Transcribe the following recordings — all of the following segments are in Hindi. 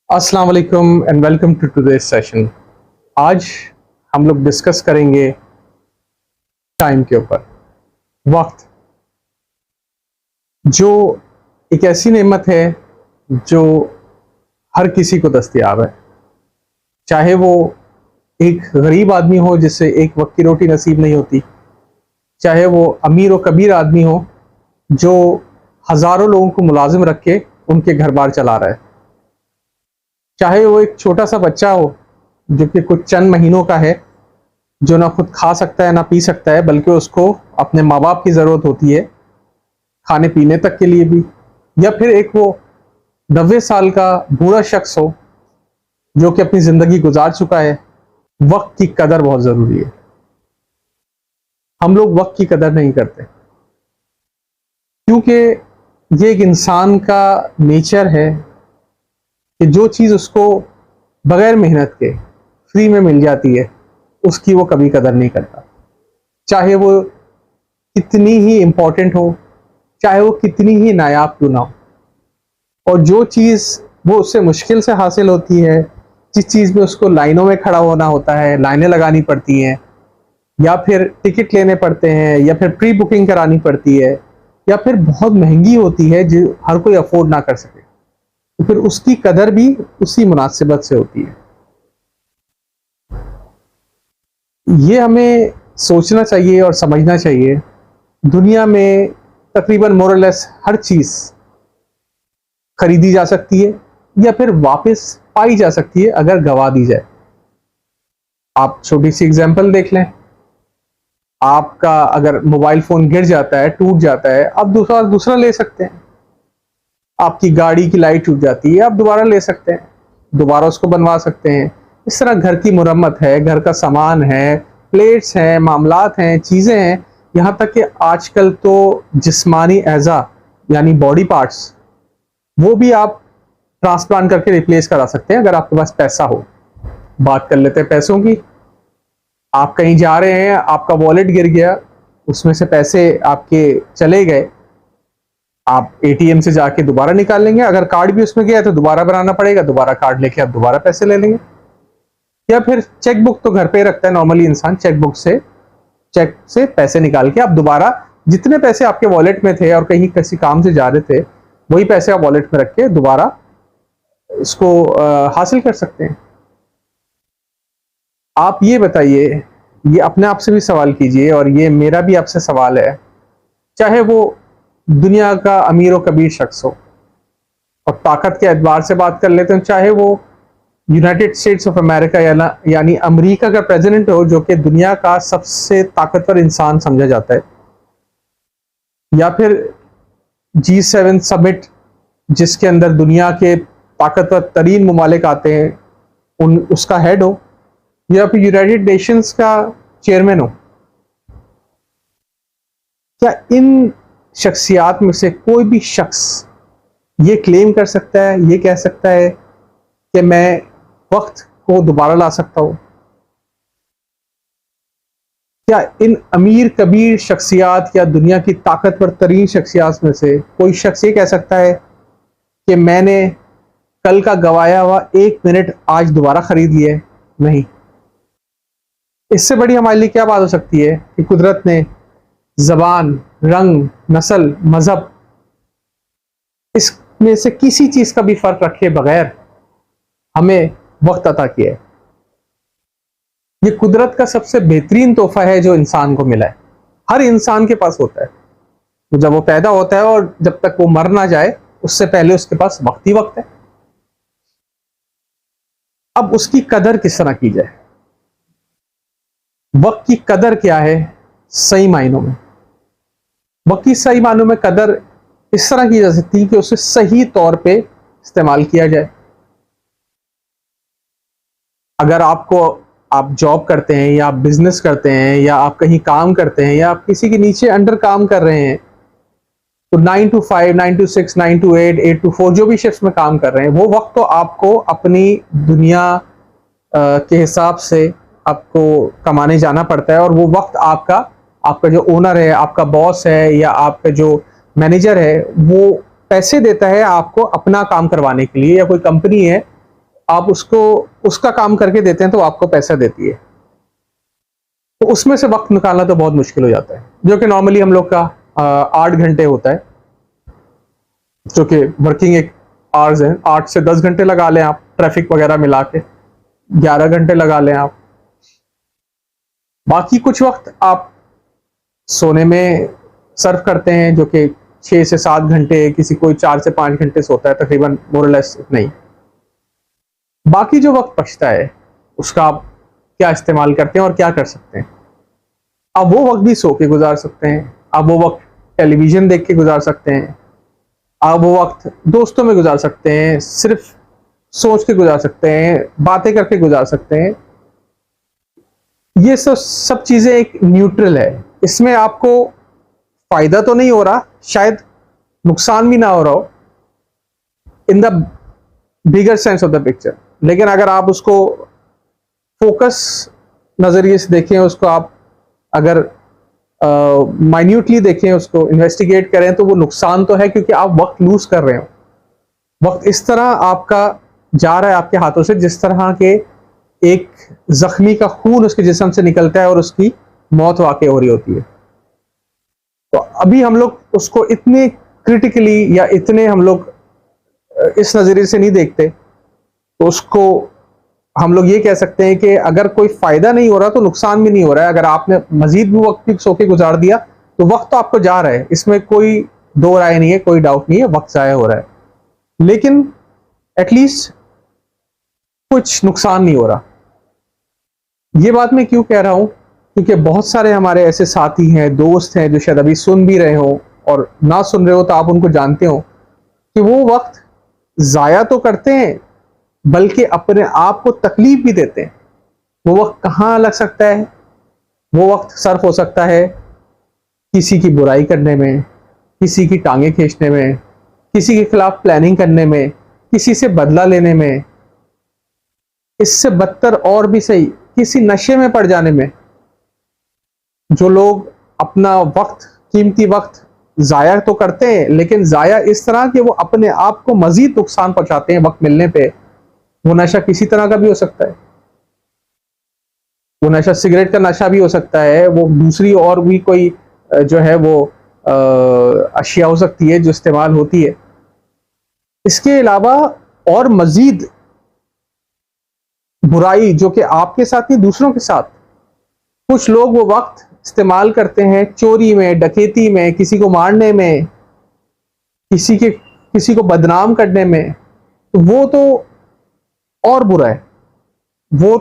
अस्सलाम वालेकुम and welcome to today's session. आज हम लोग डिस्कस करेंगे टाइम के ऊपर। वक्त जो एक ऐसी नेमत है जो हर किसी को दस्तयाब है, चाहे वो एक गरीब आदमी हो जिससे एक वक्त की रोटी नसीब नहीं होती, चाहे वो अमीर और कबीर आदमी हो जो हज़ारों लोगों को मुलाजिम रख के उनके घर बार चला रहा है, चाहे वो एक छोटा सा बच्चा हो जो कि कुछ चंद महीनों का है, जो ना खुद खा सकता है ना पी सकता है, बल्कि उसको अपने माँ बाप की ज़रूरत होती है खाने पीने तक के लिए भी, या फिर एक वो 90 साल का बूढ़ा शख्स हो जो कि अपनी ज़िंदगी गुजार चुका है। वक्त की कदर बहुत ज़रूरी है। हम लोग वक्त की कदर नहीं करते क्योंकि ये एक इंसान का नेचर है कि जो चीज़ उसको बगैर मेहनत के फ्री में मिल जाती है उसकी वो कभी कदर नहीं करता, चाहे वो कितनी ही इम्पोर्टेंट हो, चाहे वो कितनी ही नायाब क्यों ना हो। और जो चीज़ वो उससे मुश्किल से हासिल होती है, जिस चीज़ में उसको लाइनों में खड़ा होना होता है, लाइनें लगानी पड़ती हैं, या फिर टिकट लेने पड़ते हैं, या फिर प्री बुकिंग करानी पड़ती है, या फिर बहुत महंगी होती है जो हर कोई अफोर्ड ना कर सके, तो फिर उसकी कदर भी उसी मुनासिबत से होती है। ये हमें सोचना चाहिए और समझना चाहिए। दुनिया में तकरीबन मोरलेस हर चीज़ खरीदी जा सकती है या फिर वापस पाई जा सकती है अगर गवा दी जाए। आप छोटी सी एग्जांपल देख लें। आपका अगर मोबाइल फ़ोन गिर जाता है, टूट जाता है, आप दूसरा ले सकते हैं। आपकी गाड़ी की लाइट टूट जाती है, आप दोबारा ले सकते हैं, दोबारा उसको बनवा सकते हैं। इस तरह घर की मुरम्मत है, घर का सामान है, प्लेट्स हैं, मामलात हैं, चीज़ें हैं, यहाँ तक कि आजकल तो जिस्मानी एज़ा यानी बॉडी पार्ट्स वो भी आप ट्रांसप्लांट करके रिप्लेस करा सकते हैं अगर आपके पास पैसा हो। बात कर लेते हैं पैसों की। आप कहीं जा रहे हैं, आपका वॉलेट गिर गया, उसमें से पैसे आपके चले गए, आप एटीएम से जाके दोबारा निकाल लेंगे। अगर कार्ड भी उसमें गया तो दोबारा बनाना पड़ेगा, दोबारा कार्ड लेके आप दोबारा पैसे ले लेंगे। या फिर चेक बुक तो घर पे रखता है नॉर्मली इंसान, चेक से पैसे निकाल के आप दोबारा जितने पैसे आपके वॉलेट में थे और कहीं किसी काम से जा रहे थे, वही पैसे आप वॉलेट में रख के दोबारा इसको हासिल कर सकते हैं। आप ये बताइए, ये अपने आप से भी सवाल कीजिए और ये मेरा भी आपसे सवाल है, चाहे वो दुनिया का अमीर और कबीर शख्स हो, और ताकत के एतबार से बात कर लेते हैं, चाहे वो यूनाइटेड स्टेट्स ऑफ अमेरिका यानी अमेरिका का प्रेसिडेंट हो जो कि दुनिया का सबसे ताकतवर इंसान समझा जाता है, या फिर G7 समिट जिसके अंदर दुनिया के ताकतवर तरीन ममालिक आते हैं उसका हेड हो, या फिर यूनाइटेड नेशंस का चेयरमैन हो, क्या इन शख्सियात में से कोई भी शख्स ये क्लेम कर सकता है, ये कह सकता है कि मैं वक्त को दोबारा ला सकता हूं? क्या इन अमीर कबीर शख्सियात या दुनिया की ताकतवर तरीन शख्सियात में से कोई शख्स ये कह सकता है कि मैंने कल का गवाया हुआ 1 मिनट आज दोबारा खरीद लिया है? नहीं। इससे बड़ी हमारे लिए क्या बात हो सकती है कि कुदरत ने ज़बान, रंग, नस्ल, मजहब, इसमें से किसी चीज़ का भी फ़र्क रखे बगैर हमें वक्त अता किया है। ये कुदरत का सबसे बेहतरीन तोहफा है जो इंसान को मिला है। हर इंसान के पास होता है, तो जब वो पैदा होता है और जब तक वो मर ना जाए उससे पहले उसके पास वक्त ही वक्त है। अब उसकी कदर किस तरह की जाए? वक्त की कदर क्या है सही मायनों में? वक्त की सही मायनों में कदर इस तरह की जा सकती है कि उसे सही तौर पे इस्तेमाल किया जाए। अगर आप जॉब करते हैं या आप बिजनेस करते हैं या आप कहीं काम करते हैं या आप किसी के नीचे अंडर काम कर रहे हैं, तो 9 to 5, 9 to 6, 9 to 8, 8 to 4 जो भी शिफ्ट में काम कर रहे हैं, वो वक्त तो आपको अपनी दुनिया के हिसाब से आपको कमाने जाना पड़ता है। और वो वक्त आपका जो ओनर है, आपका बॉस है या आपका जो मैनेजर है, वो पैसे देता है आपको अपना काम करवाने के लिए, या कोई कंपनी है आप उसको उसका काम करके देते हैं तो आपको पैसा देती है, तो उसमें से वक्त निकालना तो बहुत मुश्किल हो जाता है, जो कि नॉर्मली हम लोग का 8 घंटे होता है, जो कि वर्किंग एक आवर्स है। 8 से 10 घंटे लगा लें आप, ट्रैफिक वगैरह मिला के 11 घंटे लगा लें आप। बाकी कुछ वक्त आप सोने में सर्व करते हैं, जो कि 6 से 7 घंटे, किसी कोई 4 से 5 घंटे सोता है तकरीबन, मोरलेस नहीं। बाकी जो वक्त बचता है उसका आप क्या इस्तेमाल करते हैं और क्या कर सकते हैं? आप वो वक्त भी सो के गुजार सकते हैं, आप वो वक्त टेलीविजन देख के गुजार सकते हैं, आप वो वक्त दोस्तों में गुजार सकते हैं, सिर्फ सोच के गुजार सकते हैं, बातें करके गुजार सकते हैं। ये सब चीजें एक न्यूट्रल है, इसमें आपको फायदा तो नहीं हो रहा, शायद नुकसान भी ना हो रहा हो in the bigger sense of the picture, लेकिन अगर आप उसको फोकस नजरिए से देखें, उसको आप अगर माइन्यूटली देखें, उसको इन्वेस्टिगेट करें, तो वो नुकसान तो है, क्योंकि आप वक्त लूज कर रहे हो। वक्त इस तरह आपका जा रहा है आपके हाथों से जिस तरह के एक जख्मी का खून उसके जिस्म से निकलता है और उसकी मौत वाक़ई हो रही होती है। तो अभी हम लोग उसको इतने क्रिटिकली या इतने हम लोग इस नज़रिए से नहीं देखते, तो उसको हम लोग ये कह सकते हैं कि अगर कोई फायदा नहीं हो रहा तो नुकसान भी नहीं हो रहा है। अगर आपने मजीद भी वक्त भी सो के गुजार दिया तो वक्त तो आपको जा रहा है, इसमें कोई दो राय नहीं है, कोई डाउट नहीं है, वक्त ज़ाया हो रहा है, लेकिन एटलीस्ट कुछ नुकसान नहीं हो रहा। ये बात मैं क्यों कह रहा हूं? क्योंकि बहुत सारे हमारे ऐसे साथी हैं, दोस्त हैं, जो शायद अभी सुन भी रहे हो और ना सुन रहे हो तो आप उनको जानते हो कि वो वक्त ज़ाया तो करते हैं बल्कि अपने आप को तकलीफ भी देते हैं। वो वक्त कहाँ लग सकता है? वो वक्त सर्फ हो सकता है किसी की बुराई करने में, किसी की टांगे खींचने में, किसी के खिलाफ प्लानिंग करने में, किसी से बदला लेने में, इससे बदतर और भी सही किसी नशे में पड़ जाने में। जो लोग अपना वक्त, कीमती वक्त ज़ाया तो करते हैं, लेकिन ज़ाया इस तरह कि वो अपने आप को मजीद नुकसान पहुंचाते हैं वक्त मिलने पे। वो नशा किसी तरह का भी हो सकता है, वो नशा सिगरेट का नशा भी हो सकता है, वो दूसरी और भी कोई जो है वो अशिया हो सकती है जो इस्तेमाल होती है। इसके अलावा और मजीद बुराई जो कि आपके साथ नहीं दूसरों के साथ, कुछ लोग वो वक्त इस्तेमाल करते हैं चोरी में, डकैती में, किसी को मारने में, किसी को बदनाम करने में। तो वो तो और बुरा है। वो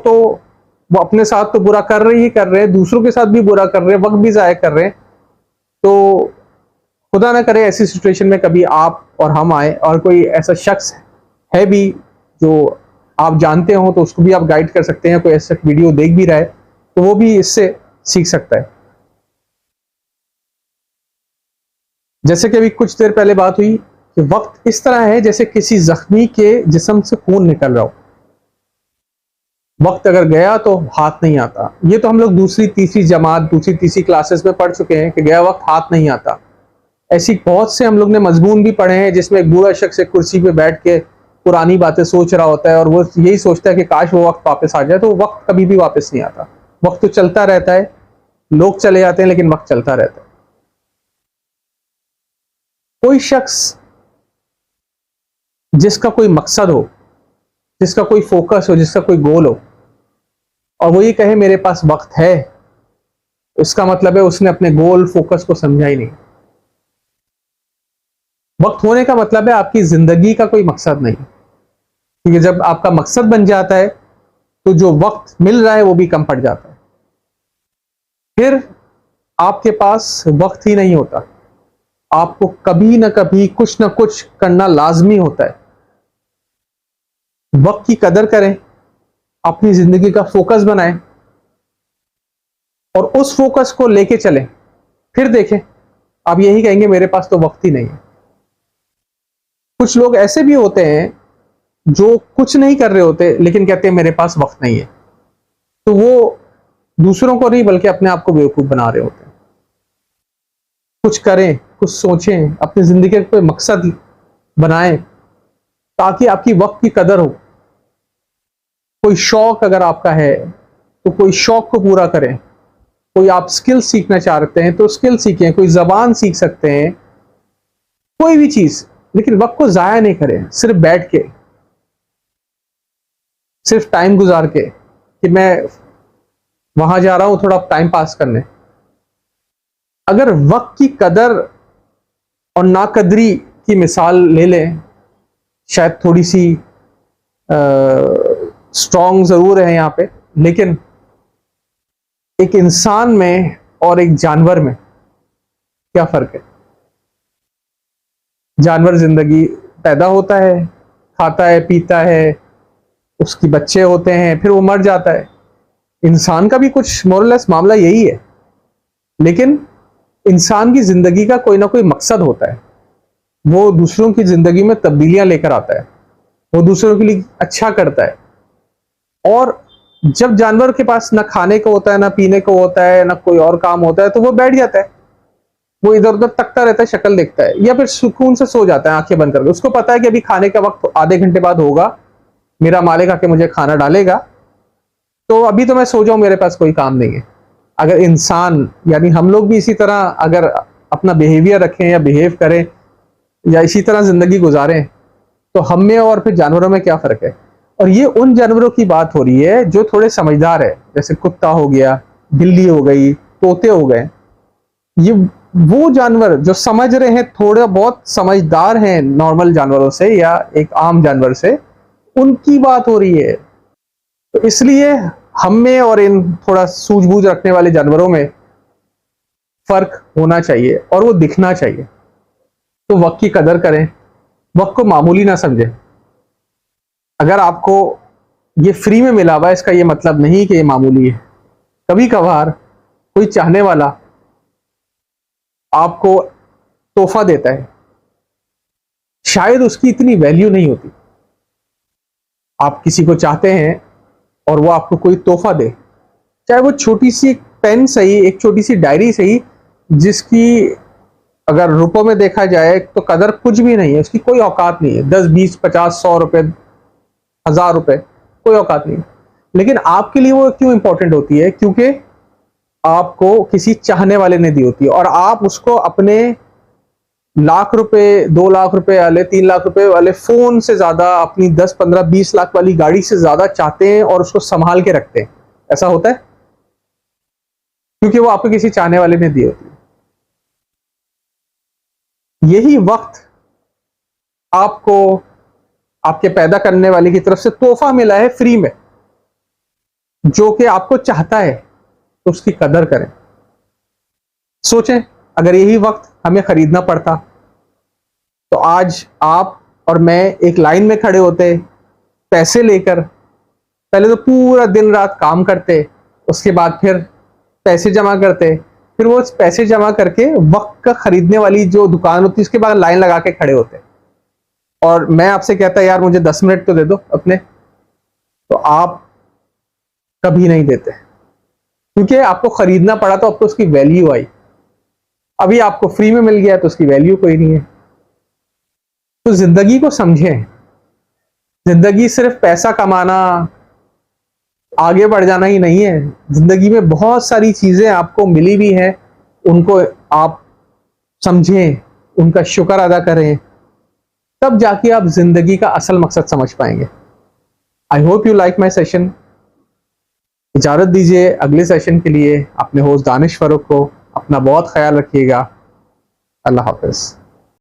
अपने साथ तो बुरा कर रहे हैं, दूसरों के साथ भी बुरा कर रहे हैं, वक्त भी ज़ाया कर रहे हैं। तो खुदा ना करे ऐसी सिचुएशन में कभी आप और हम आए और कोई ऐसा शख्स है भी जो आप जानते हो तो उसको भी आप गाइड कर सकते हैं। कोई ऐसा वीडियो देख भी रहा है तो वो भी इससे सीख सकता है। जैसे कि अभी कुछ देर पहले बात हुई कि वक्त इस तरह है जैसे किसी जख्मी के जिस्म से खून निकल रहा हो। वक्त अगर गया तो हाथ नहीं आता। ये तो हम लोग दूसरी तीसरी क्लासेस में पढ़ चुके हैं कि गया वक्त हाथ नहीं आता। ऐसी बहुत से हम लोग ने मजमून भी पढ़े हैं जिसमें एक बूढ़ा शख्स एक कुर्सी पे बैठ के पुरानी बातें सोच रहा होता है और वो यही सोचता है कि काश वो वक्त वापस आ जाए। तो वो वक्त कभी भी वापस नहीं आता। वक्त तो चलता रहता है, लोग चले जाते हैं, लेकिन वक्त चलता रहता है। कोई शख्स जिसका कोई मकसद हो, जिसका कोई फोकस हो, जिसका कोई गोल हो, और वो ये कहे मेरे पास वक्त है, इसका मतलब है उसने अपने गोल फोकस को समझा ही नहीं। वक्त होने का मतलब है आपकी जिंदगी का कोई मकसद नहीं, क्योंकि जब आपका मकसद बन जाता है तो जो वक्त मिल रहा है वो भी कम पड़ जाता है। फिर आपके पास वक्त ही नहीं होता। आपको कभी ना कभी कुछ ना कुछ करना लाजमी होता है। वक्त की कदर करें, अपनी जिंदगी का फोकस बनाएं और उस फोकस को लेके चलें। फिर देखें, आप यही कहेंगे मेरे पास तो वक्त ही नहीं है। कुछ लोग ऐसे भी होते हैं जो कुछ नहीं कर रहे होते लेकिन कहते हैं मेरे पास वक्त नहीं है। तो वो दूसरों को नहीं बल्कि अपने आप को बेवकूफ बना रहे होते हैं। कुछ करें, कुछ सोचें, अपनी जिंदगी का कोई मकसद बनाएं ताकि आपकी वक्त की कदर हो। कोई शौक अगर आपका है तो कोई शौक को पूरा करें, कोई आप स्किल सीखना चाहते हैं तो स्किल सीखें, कोई जबान सीख सकते हैं, कोई भी चीज, लेकिन वक्त को जाया नहीं करें सिर्फ बैठ के, सिर्फ टाइम गुजार के कि मैं वहां जा रहा हूं थोड़ा टाइम पास करने। अगर वक्त की कदर और नाकदरी की मिसाल ले लें, शायद थोड़ी सी स्ट्रॉन्ग जरूर है यहाँ पे, लेकिन एक इंसान में और एक जानवर में क्या फर्क है? जानवर जिंदगी पैदा होता है, खाता है, पीता है, उसकी बच्चे होते हैं, फिर वो मर जाता है। इंसान का भी कुछ मोरलेस मामला यही है, लेकिन इंसान की जिंदगी का कोई ना कोई मकसद होता है। वो दूसरों की जिंदगी में तब्दीलियां लेकर आता है, वो दूसरों के लिए अच्छा करता है। और जब जानवर के पास ना खाने को होता है, ना पीने को होता है, ना कोई और काम होता है, तो वो बैठ जाता है, वो इधर उधर तकता रहता है, शक्ल देखता है, या फिर सुकून से सो जाता है आंखें बंद करके। उसको पता है कि अभी खाने का वक्त आधे घंटे बाद होगा, मेरा मालिक आके मुझे खाना डालेगा, तो अभी तो मैं सो जाऊं, मेरे पास कोई काम नहीं है। अगर इंसान यानी हम लोग भी इसी तरह अगर अपना बिहेवियर रखें या बिहेव करें या इसी तरह जिंदगी गुजारें, तो हम में और फिर जानवरों में क्या फर्क है? और ये उन जानवरों की बात हो रही है जो थोड़े समझदार है, जैसे कुत्ता हो गया, बिल्ली हो गई, तोते हो गए। ये वो जानवर जो समझ रहे हैं, थोड़ा बहुत समझदार हैं नॉर्मल जानवरों से या एक आम जानवर से, उनकी बात हो रही है। तो इसलिए हम में और इन थोड़ा सूझबूझ रखने वाले जानवरों में फर्क होना चाहिए और वो दिखना चाहिए। तो वक्त की कदर करें, वक्त को मामूली ना समझें। अगर आपको ये फ्री में मिला हुआ है, इसका ये मतलब नहीं कि ये मामूली है। कभी कभार कोई चाहने वाला आपको तोहफा देता है, शायद उसकी इतनी वैल्यू नहीं होती। आप किसी को चाहते हैं और वो आपको कोई तोहफा दे, चाहे वो छोटी सी एक पेन सही, एक छोटी सी डायरी सही, जिसकी अगर रुपयों में देखा जाए तो कदर कुछ भी नहीं है, उसकी कोई औकात नहीं है। 10, 20, 50, 100 रुपए, 1000 रुपए, कोई औकात नहीं। लेकिन आपके लिए वो क्यों इंपॉर्टेंट होती है? क्योंकि आपको किसी चाहने वाले ने दी होती है, और आप उसको अपने लाख रुपए, 2 लाख रुपए वाले, 3 लाख रुपए वाले फोन से ज्यादा, अपनी 10, 15, 20 लाख वाली गाड़ी से ज्यादा चाहते हैं और उसको संभाल के रखते हैं। ऐसा होता है क्योंकि वो आपको किसी चाहने वाले ने दी होती है। यही वक्त आपको आपके पैदा करने वाले की तरफ से तोहफा मिला है फ्री में, जो कि आपको चाहता है, तो उसकी कदर करें। सोचें, अगर यही वक्त हमें खरीदना पड़ता तो आज आप और मैं एक लाइन में खड़े होते, पैसे लेकर। पहले तो पूरा दिन रात काम करते, उसके बाद फिर पैसे जमा करते, फिर वो पैसे जमा करके वक्त का खरीदने वाली जो दुकान होती है उसके बाद लाइन लगा के खड़े होते, और मैं आपसे कहता यार मुझे 10 मिनट तो दे दो अपने, तो आप कभी नहीं देते, क्योंकि आपको खरीदना पड़ा तो आपको उसकी वैल्यू आई। अभी आपको फ्री में मिल गया तो उसकी वैल्यू कोई नहीं है। तो जिंदगी को समझें। जिंदगी सिर्फ पैसा कमाना, आगे बढ़ जाना ही नहीं है। जिंदगी में बहुत सारी चीजें आपको मिली भी हैं, उनको आप समझें, उनका शुक्र अदा करें, तब जाके आप जिंदगी का असल मकसद समझ पाएंगे। I hope you like my session. इजाजत दीजिए अगले सेशन के लिए। अपने होस्ट दानिश फरूक को अपना बहुत ख्याल रखिएगा। अल्लाह हाफिज।